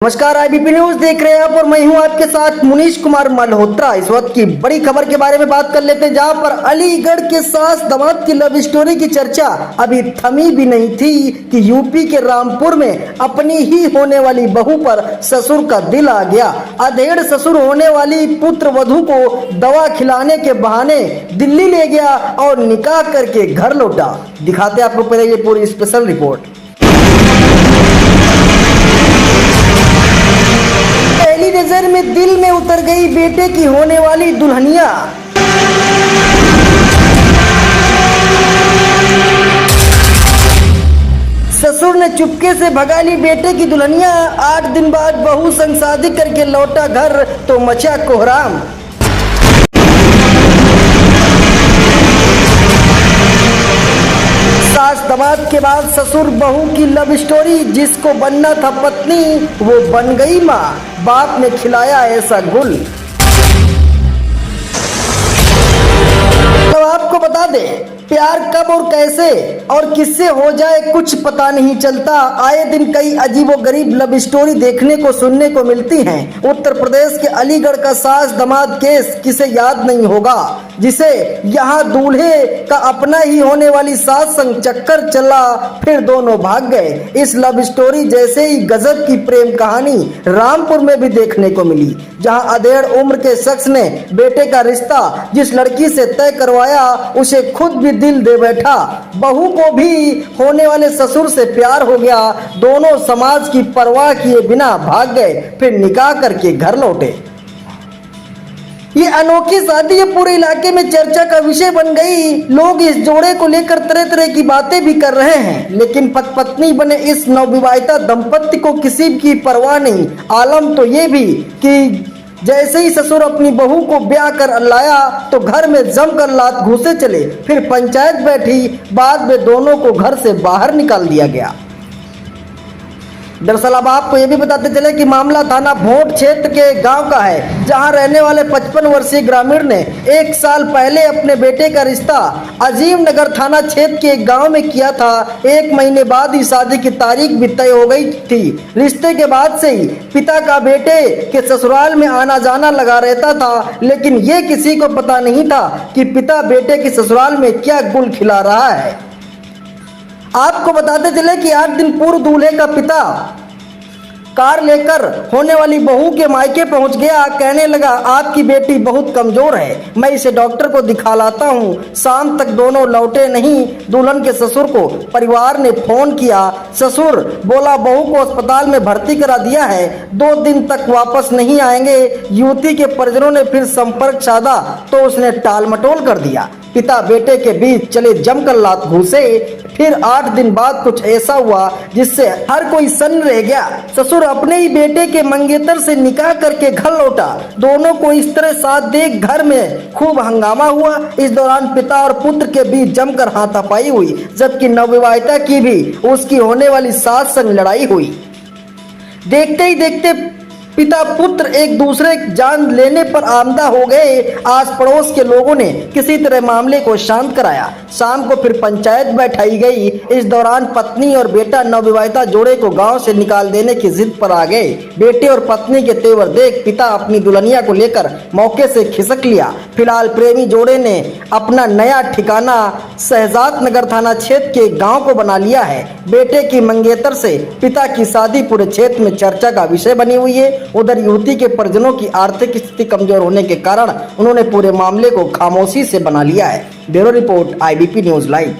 नमस्कार, IBP news देख रहे हैं आप और मैं हूं आपके साथ मुनीश कुमार मल्होत्रा। इस वक्त की बड़ी खबर के बारे में बात कर लेते हैं, जहां पर अलीगढ़ के सास दामाद की लव स्टोरी की चर्चा अभी थमी भी नहीं थी कि यूपी के रामपुर में अपनी ही होने वाली बहू पर ससुर का दिल आ गया। अधेड़ ससुर होने वाली पुत्र वधू को दवा खिलाने के बहाने दिल्ली ले गया और निकाह करके घर लौटा। दिखाते आपको पहले ये पूरी स्पेशल रिपोर्ट। पहली नजर में दिल में उतर गई बेटे की होने वाली दुल्हनिया। ससुर ने चुपके से भगा ली बेटे की दुल्हनिया। 8 दिन बाद बहू संग शादी करके लौटा घर तो मचा कोहराम। सास दामाद के बाद ससुर बहू की लव स्टोरी। जिसको बनना था पत्नी वो बन गई माँ। बाप ने खिलाया ऐसा गुल। तो आपको बता दें, प्यार कब और कैसे और किससे हो जाए कुछ पता नहीं चलता। आए दिन कई अजीबोगरीब लव स्टोरी देखने को सुनने को मिलती हैं। उत्तर प्रदेश के अलीगढ़ का सास दामाद केस किसे याद नहीं होगा, जिसे यहाँ दूल्हे का अपना ही होने वाली सास संग चक्कर चला, फिर दोनों भाग गए। इस लव स्टोरी जैसे ही गजब की प्रेम कहानी रामपुर में भी देखने को मिली, जहाँ अधेड़ उम्र के शख्स ने बेटे का रिश्ता जिस लड़की से तय करवाया उसे खुद भी दिल दे बैठा। बहू को भी होने वाले ससुर से प्यार हो गया। दोनों समाज की परवाह किए बिना भाग गए, फिर निकाह करके घर लौटे। ये अनोखी शादी ये पूरे इलाके में चर्चा का विषय बन गई। लोग इस जोड़े को लेकर तरह तरह की बातें भी कर रहे हैं, लेकिन पति पत्नी बने इस नवविवाहिता दंपत्ति को किसी की परवाह नहीं। आलम तो ये भी कि जैसे ही ससुर अपनी बहू को ब्याह कर लाया तो घर में जमकर लात घूसे चले। फिर पंचायत बैठी, बाद में दोनों को घर से बाहर निकाल दिया गया। दरअसल अब आपको ये भी बताते चले कि मामला थाना भोट क्षेत्र के गांव का है, जहां रहने वाले 55 वर्षीय ग्रामीण ने 1 साल पहले अपने बेटे का रिश्ता अजीम नगर थाना क्षेत्र के एक गांव में किया था। 1 महीने बाद ही शादी की तारीख भी तय हो गई थी। रिश्ते के बाद से ही पिता का बेटे के ससुराल में आना जाना लगा रहता था, लेकिन ये किसी को पता नहीं था कि पिता बेटे के ससुराल में क्या गुल खिला रहा है। आपको बताते चले कि 8 दिन पूर्व दूल्हे का पिता कार लेकर होने वाली बहू के मायके पहुंच गया। कहने लगा, आपकी बेटी बहुत कमजोर है, मैं इसे डॉक्टर को दिखा लाता हूं। शाम तक दोनों लौटे नहीं। दुल्हन के ससुर को परिवार ने फोन किया। ससुर बोला बहू को अस्पताल में भर्ती करा दिया है, 2 दिन तक वापस नहीं आएंगे। युवती के परिजनों ने फिर संपर्क साधा तो उसने टाल मटोल कर दिया। पिता बेटे के बीच चले जमकर लात घूसे। फिर 8 दिन बाद कुछ ऐसा हुआ जिससे हर कोई सन्न रह गया। ससुर अपने ही बेटे के मंगेतर से निकाह करके घर लौटा। दोनों को इस तरह साथ देख घर में खूब हंगामा हुआ। इस दौरान पिता और पुत्र के बीच जमकर हाथापाई हुई, जबकि नवविवाहिता की भी उसकी होने वाली सास संग लड़ाई हुई। देखते ही देखते पिता पुत्र एक दूसरे जान लेने पर आमदा हो गए। आस पड़ोस के लोगों ने किसी तरह मामले को शांत कराया। शाम को फिर पंचायत बैठाई गई। इस दौरान पत्नी और बेटा नवविवाहिता जोड़े को गांव से निकाल देने की जिद पर आ गए। बेटे और पत्नी के तेवर देख पिता अपनी दुल्हनिया को लेकर मौके से खिसक लिया। फिलहाल प्रेमी जोड़े ने अपना नया ठिकाना शहजाद नगर थाना क्षेत्र के गाँव को बना लिया है। बेटे की मंगेतर से पिता की शादी पूरे क्षेत्र में चर्चा का विषय बनी हुई है। उधर युवती के परिजनों की आर्थिक स्थिति कमजोर होने के कारण उन्होंने पूरे मामले को खामोशी से बना लिया है। Bureau report, IBP news live.